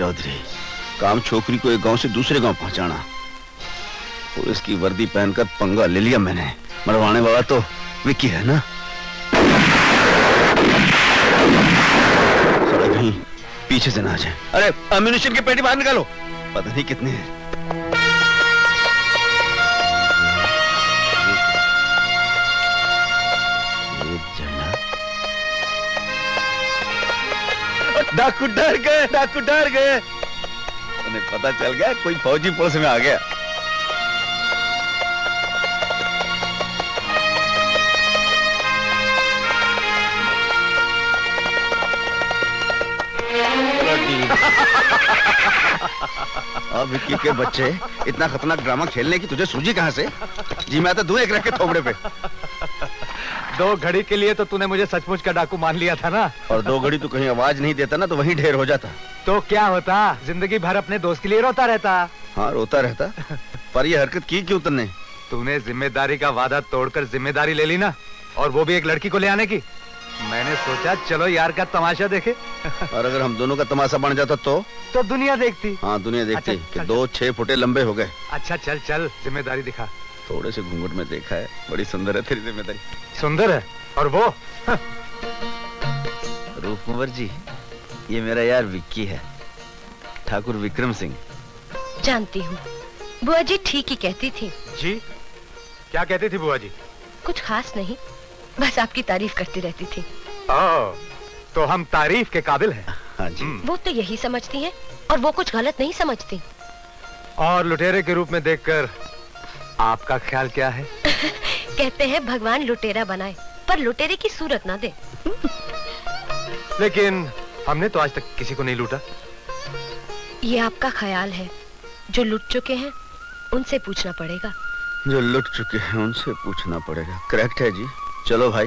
चौधरी, काम छोकरी को एक गांव से दूसरे गांव पहुंचाना। पुलिस की वर्दी पहनकर पंगा ले लिया मैंने। मरवाने वाला तो विक्की है ना। साला कहीं पीछे से ना आ जाए। अरे अम्युनिशन के पेटी बाहर निकालो, पता नहीं कितने हैं। डाकू डर गए, डाकू डर गए। उन्हें पता चल गया कोई फौजी पुलिस में आ गया। अब विक्की के बच्चे, इतना खतरनाक ड्रामा खेलने की तुझे सूझी कहां से? जी मैं तो दूं एक रख के थोबड़े पे। 2 घड़ी के लिए तो तूने मुझे सचमुच का डाकू मान लिया था ना। और 2 घड़ी तू कहीं आवाज नहीं देता ना तो वहीं ढेर हो जाता। तो क्या होता, जिंदगी भर अपने दोस्त के लिए रोता रहता। हाँ रोता रहता, पर ये हरकत की क्यों तुमने? तूने जिम्मेदारी का वादा तोड़कर जिम्मेदारी ले ली ना, और वो भी एक लड़की को ले आने की। मैंने सोचा चलो यार का तमाशा देखे। और अगर हम दोनों का तमाशा बन जाता तो दुनिया देखती। हाँ दुनिया देखती कि 2 6 फुटे लंबे हो गए। अच्छा चल चल जिम्मेदारी दिखा। थोड़े से घूंघट में देखा है, बड़ी सुंदर है तेरी जिम्मेदारी। सुंदर है? और वो रूपकुंवर जी, ये मेरा यार विक्की है, ठाकुर विक्रम सिंह। जानती हूँ, बुआ जी ठीक ही कहती थी। जी क्या कहती थी बुआ जी? कुछ खास नहीं, बस आपकी तारीफ करती रहती थी। ओह, तो हम तारीफ के काबिल हैं। हाँ जी। वो तो यही समझती हैं, और वो कुछ गलत नहीं समझती। और लुटेरे के रूप में देखकर आपका ख्याल क्या है? कहते हैं भगवान लुटेरा बनाए, पर लुटेरे की सूरत ना दे। लेकिन हमने तो आज तक किसी को नहीं लूटा। ये आपका ख्याल है, जो लुट चुके हैं उनसे पूछना पड़ेगा। जो लुट चुके हैं उनसे पूछना पड़ेगा। करेक्ट है जी। चलो भाई।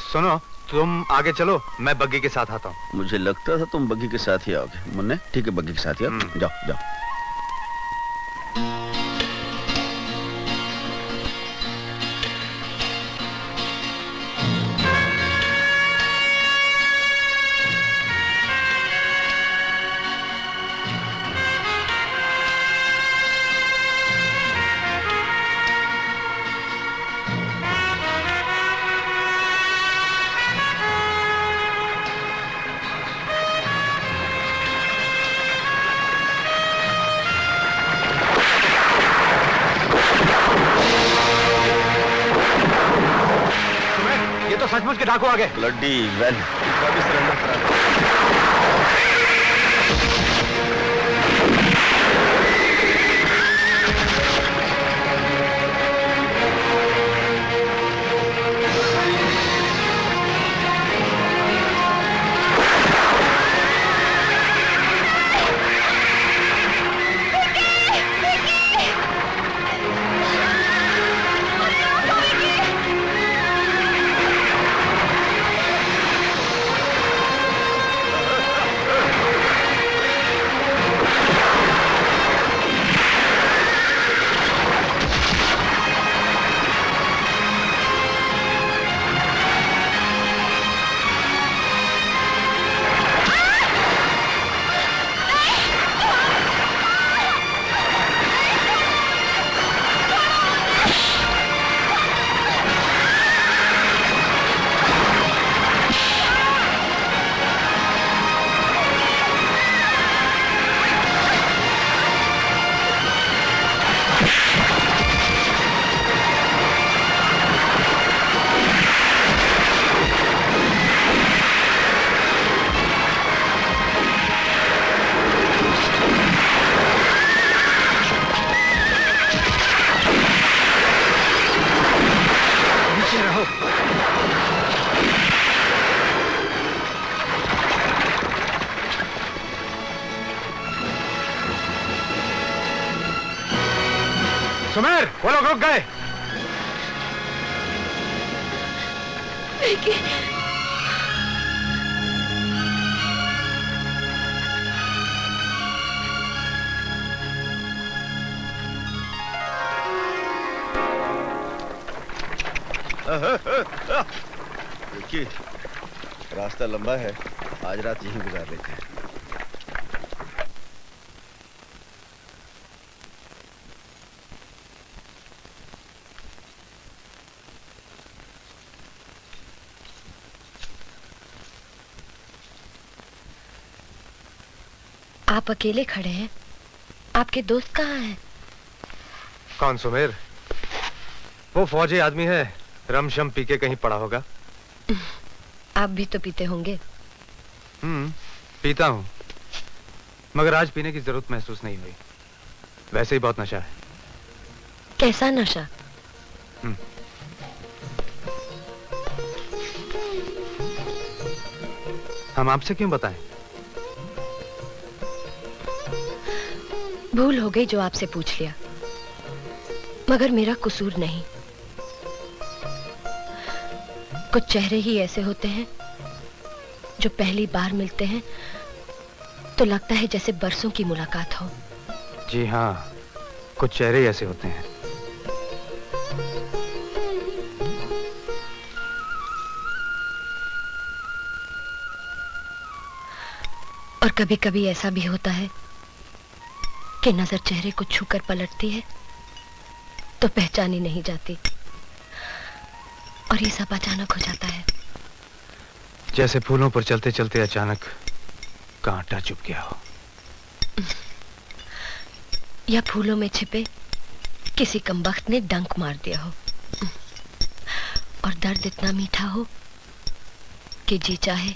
सुनो, तुम आगे चलो, मैं बग्गी के साथ आता हूँ। मुझे लगता था तुम बग्गी के साथ ही आओगे। मुन्ने ठीक है, बग्गी के साथ ही आओ। जाओ जाओ। सचमुच के डाकू आ गए। ब्लडी वेल, सरेंडर करा। सुमेर, वो लोग रुक गए। देखिए, रास्ता लंबा है, आज रात यहीं गुजार लेते हैं। आप अकेले खड़े हैं, आपके दोस्त कहाँ हैं? कौन सुमेर? वो फौजी आदमी है, रमशम पी के कहीं पड़ा होगा। आप भी तो पीते होंगे। पीता हूँ, मगर आज पीने की जरूरत महसूस नहीं हुई। वैसे ही बहुत नशा है। कैसा नशा? हम आपसे क्यों बताएं? भूल हो गई जो आपसे पूछ लिया, मगर मेरा कसूर नहीं। कुछ चेहरे ही ऐसे होते हैं जो पहली बार मिलते हैं तो लगता है जैसे बरसों की मुलाकात हो। जी हाँ, कुछ चेहरे ऐसे होते हैं। और कभी कभी ऐसा भी होता है कि नजर चेहरे को छूकर पलटती है तो पहचानी नहीं जाती, और ये सब अचानक हो जाता है। जैसे फूलों पर चलते चलते अचानक कांटा चुभ गया हो, या फूलों में छिपे किसी कमबख्त ने डंक मार दिया हो, और दर्द इतना मीठा हो कि जी चाहे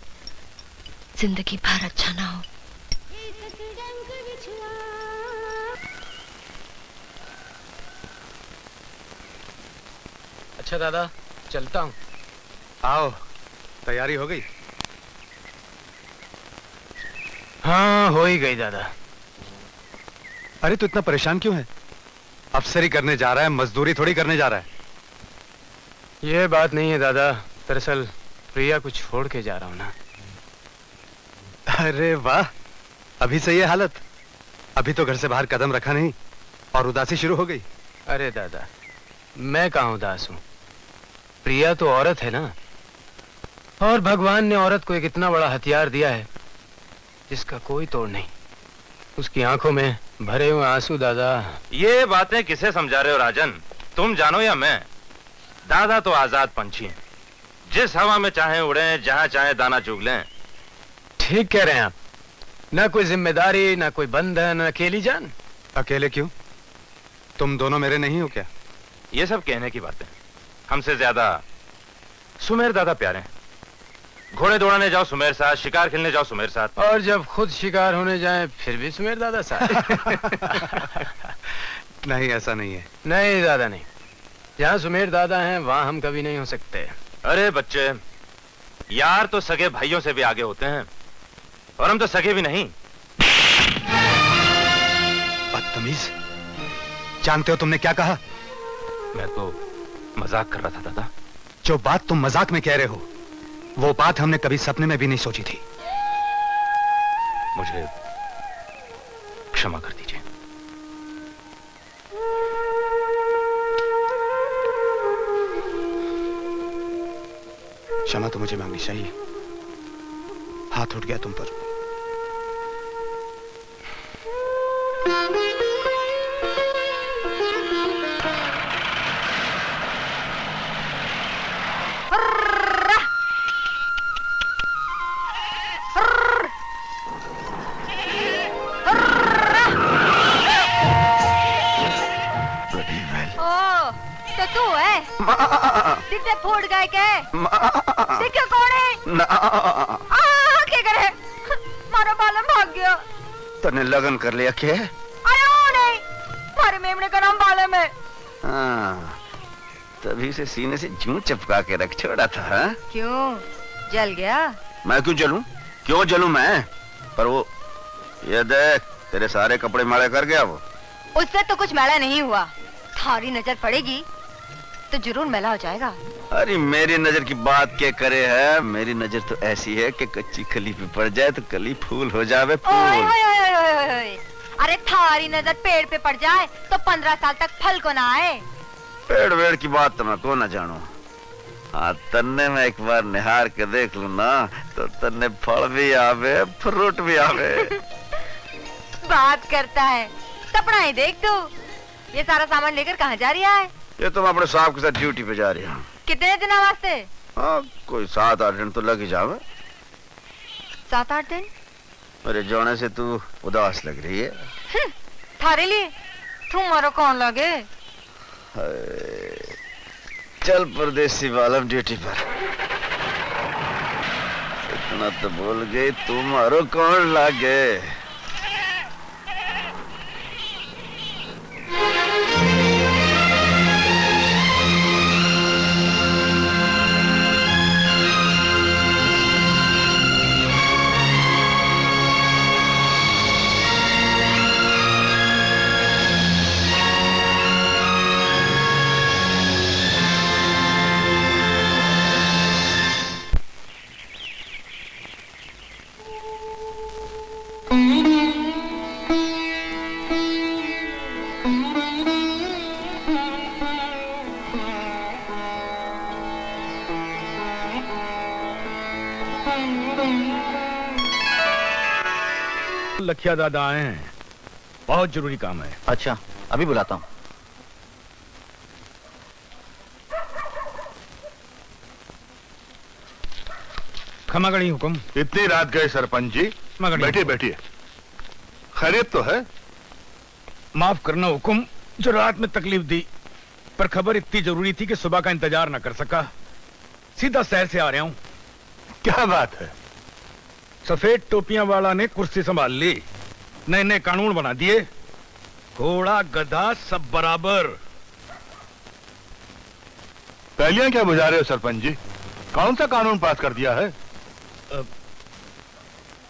जिंदगी भर अच्छा ना हो। अच्छा दादा, चलता हूँ। आओ, तैयारी हो गई? हाँ, हो ही गई दादा। अरे तू इतना परेशान क्यों है? अफसरी करने जा रहा है, मजदूरी थोड़ी करने जा रहा है। ये बात नहीं है दादा, दरअसल प्रिया को छोड़ के जा रहा हूँ ना। अरे वाह, अभी से ये हालत? अभी तो घर से बाहर कदम रखा नहीं और उदासी शुरू हो गई। अरे दादा, मैं कहाँ उदास हूँ? प्रिया तो औरत है ना, और भगवान ने औरत को एक इतना बड़ा हथियार दिया है जिसका कोई तोड़ नहीं। उसकी आंखों में भरे हुए आंसू दादा। ये बातें किसे समझा रहे हो राजन? तुम जानो या मैं? दादा तो आजाद पंछी हैं, जिस हवा में चाहे उड़े, जहां चाहे दाना चुग लें। ठीक कह रहे हैं आप। ना कोई जिम्मेदारी, ना कोई बंधन, अकेली जान। अकेले क्यों? तुम दोनों मेरे नहीं हो क्या? ये सब कहने की बातें। हमसे ज्यादा सुमेर दादा प्यारे हैं। घोड़े दौड़ाने जाओ सुमेर साथ, शिकार खेलने जाओ सुमेर साथ। और जब खुद शिकार होने जाए फिर भी सुमेर दादा साथ। नहीं, ऐसा नहीं है। नहीं दादा नहीं, जहाँ सुमेर दादा हैं वहाँ हम कभी नहीं हो सकते। अरे बच्चे, यार तो सगे भाइयों से भी आगे होते हैं, और हम तो सगे भी नहीं। बदतमीज, जानते हो तुमने क्या कहा? मैं तो मजाक कर रहा था दादा। जो बात तुम मजाक में कह रहे हो, वो बात हमने कभी सपने में भी नहीं सोची थी। मुझे क्षमा कर दीजिए। क्षमा तो मुझे मांगनी चाहिए। हाथ उठ गया तुम पर। दिखते फूट गए के? देखो कौन है? ना क्या करे? मारो बालम भाग गया। तने लगन कर लिया क्या? अरे वो नहीं, मारे मेमने का नाम बालम है। हाँ, तभी से सीने से जूं चिपका के रख छोड़ा था। हा? क्यों जल गया? मैं क्यों जलूं? क्यों जलूं मैं? पर वो ये देख, तेरे सारे कपड़े मैले कर गया वो। उससे तो कुछ मैला नहीं हुआ, थारी नजर पड़ेगी तो जरूर मैला हो जाएगा। अरे मेरी नजर की बात क्या करे है? मेरी नजर तो ऐसी है कि कच्ची कली पे पड़ जाए तो कली फूल हो जावे फूल। ओए ओए ओए ओए ओए। अरे थारी नजर पेड़ पे पड़ जाए तो 15 साल तक फल को ना आए। पेड़ वेड़ की बात तो मैं को ना जानू। हाँ, तन्ने में एक बार निहार के देख लू ना तो तन्ने फल भी आवे, फ्रूट भी आवे। बात करता है, सपना ही देख तू। ये सारा सामान लेकर कहाँ जा रही है? ये तो मैं अपने साहब के साथ ड्यूटी पे जा रही हूँ। कितने दिन वास्ते? हाँ, कोई 7-8 दिन तो लग ही जावे। 7-8 दिन? मेरे जाने से तू उदास लग रही है। थारे लिए तुम्हारा कौन लगे? चल परदेसी वालम ड्यूटी पर। इतना तो बोल गई, तुम्हारो कौन लागे? लखिया दादा आए हैं, बहुत जरूरी काम है। अच्छा, अभी बुलाता हूँ। खमागणी हुक्म। इतनी रात गए सरपंच जी? मगनी। बैठिए बैठिए। खैरियत तो है? माफ करना हुक्म, जो रात में तकलीफ दी, पर खबर इतनी जरूरी थी कि सुबह का इंतजार न कर सका। सीधा शहर से आ रहा हूँ। क्या बात है? सफेद टोपियां वाला ने कुर्सी संभाल ली, नए नए कानून बना दिए, घोड़ा गधा सब बराबर। पहलियां क्या बुझा रहे हो सरपंच जी? कौन सा कानून पास कर दिया है?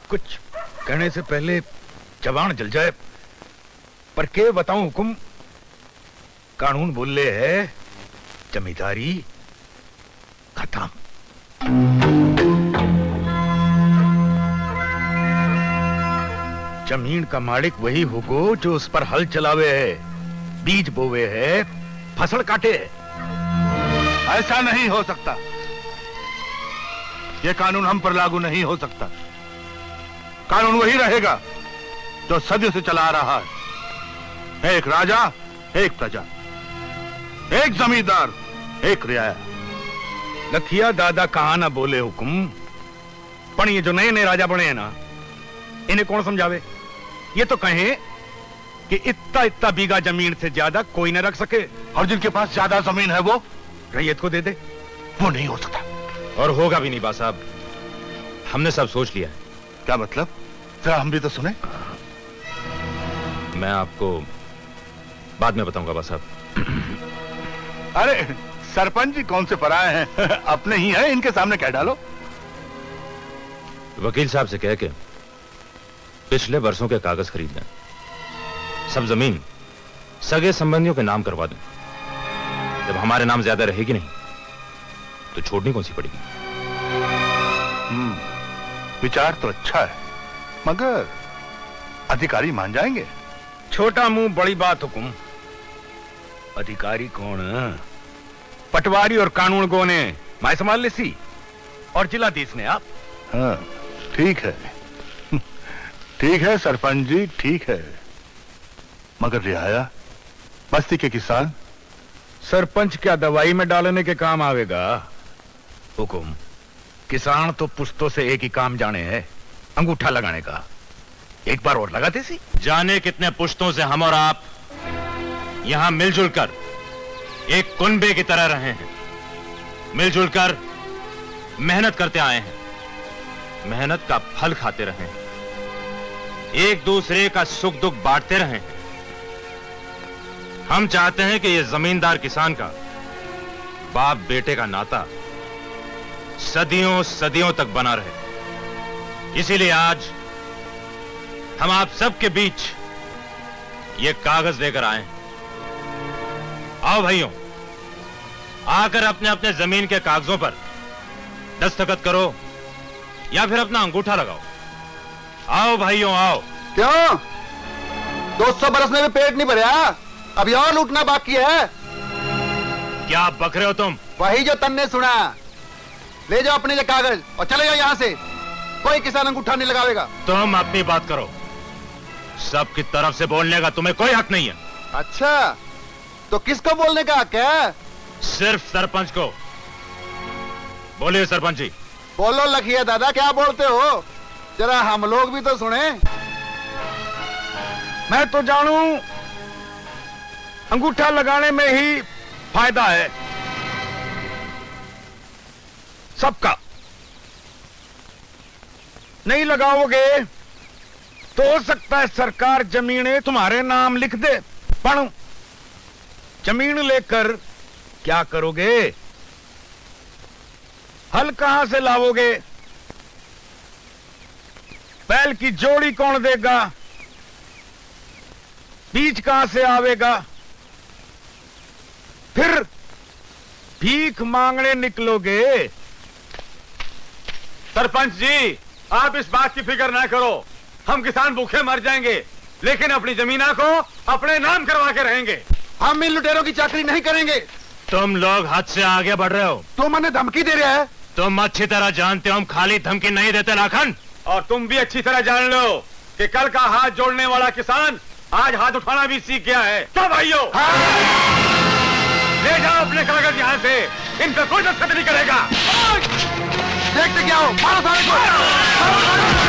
कुछ कहने से पहले जबान जल जाए, पर के बताऊं हुक्म, कानून बोले है जमींदारी खत्म। जमीन का मालिक वही होगो जो उस पर हल चलावे है, बीज बोवे है, फसल काटे है। ऐसा नहीं हो सकता। यह कानून हम पर लागू नहीं हो सकता। कानून वही रहेगा जो सदियों से चला आ रहा है। एक राजा, एक प्रजा, एक जमींदार, एक रियाया। लखिया दादा कहा ना बोले हुक्म, पर ये जो नए नए राजा बने हैं ना, इन्हें कौन समझावे? ये तो कहें कि इतना इतना बीघा जमीन से ज्यादा कोई न रख सके, और जिनके पास ज्यादा जमीन है वो रैयत को दे दे। वो नहीं हो सकता। और होगा भी नहीं बा साहब, हमने सब सोच लिया है। क्या मतलब? जरा हम भी तो सुने। मैं आपको बाद में बताऊंगा बा साहब। अरे सरपंच जी कौन से पराए हैं? अपने ही हैं, इनके सामने कह डालो। वकील साहब से कह के पिछले बरसों के कागज खरीद लें, सब जमीन सगे संबंधियों के नाम करवा दें। जब हमारे नाम ज्यादा रहेगी नहीं तो छोड़नी कौन सी पड़ेगी। विचार तो अच्छा है, मगर अधिकारी मान जाएंगे? छोटा मुंह बड़ी बात हुकुम। अधिकारी कौन? पटवारी और कानून गो ने मैं संभाल लेसी, और जिलाधीश ने आप। हाँ, ठीक है। ठीक है सरपंच जी, ठीक है। मगर रियाया, बस्ती के किसान? सरपंच क्या दवाई में डालने के काम आवेगा? हुकुम, किसान तो पुश्तों से एक ही काम जाने हैं, अंगूठा लगाने का। एक बार और लगाते सी। जाने कितने पुश्तों से हम और आप यहां मिलजुल कर एक कुनबे की तरह रहे हैं, मिलजुल कर मेहनत करते आए हैं, मेहनत का फल खाते रहे हैं, एक दूसरे का सुख दुख बांटते रहे हैं। हम चाहते हैं कि यह जमींदार किसान का बाप बेटे का नाता सदियों सदियों तक बना रहे। इसीलिए आज हम आप सबके बीच ये कागज लेकर आए हैं। आओ भाइयों, आकर अपने अपने जमीन के कागजों पर दस्तखत करो या फिर अपना अंगूठा लगाओ। आओ भाइयों आओ। क्यों? 200 बरस में भी पेट नहीं भरा, अभी और लूटना बाकी है। क्या बक रहे हो तुम? वही जो तन्ने सुना। ले जाओ अपने ये कागज और चले जाओ यहाँ से। कोई किसान अंगूठा नहीं लगावेगा। तुम अपनी बात करो, सबकी तरफ से बोलने का तुम्हें कोई हक नहीं है। अच्छा, तो किसको बोलने का हक है? सिर्फ सरपंच को। बोलिए सरपंच जी। बोलो लखिया दादा, क्या बोलते हो? जरा हम लोग भी तो सुने। मैं तो जानू अंगूठा लगाने में ही फायदा है सबका। नहीं लगाओगे तो हो सकता है सरकार जमीनें तुम्हारे नाम लिख दे। पर जमीन लेकर क्या करोगे? हल कहां से लाओगे? बैल की जोड़ी कौन देगा? बीज कहां से आवेगा? फिर भीख मांगने निकलोगे। सरपंच जी, आप इस बात की फिक्र ना करो, हम किसान भूखे मर जाएंगे लेकिन अपनी जमीना को अपने नाम करवा के रहेंगे। हम इन लुटेरों की चाकरी नहीं करेंगे। तुम लोग हद से आगे बढ़ रहे हो। तू मैंने धमकी दे रहा है। तुम अच्छी तरह जानते हो हम खाली धमकी नहीं देते लाखन। और तुम भी अच्छी तरह जान लो कि कल का हाथ जोड़ने वाला किसान आज हाथ उठाना भी सीख गया है। क्या भाइयों? ले जाओ अपने कागज यहाँ से, इन पर कोई दस्तखत नहीं करेगा। देखते क्या हो, मारो सारे को।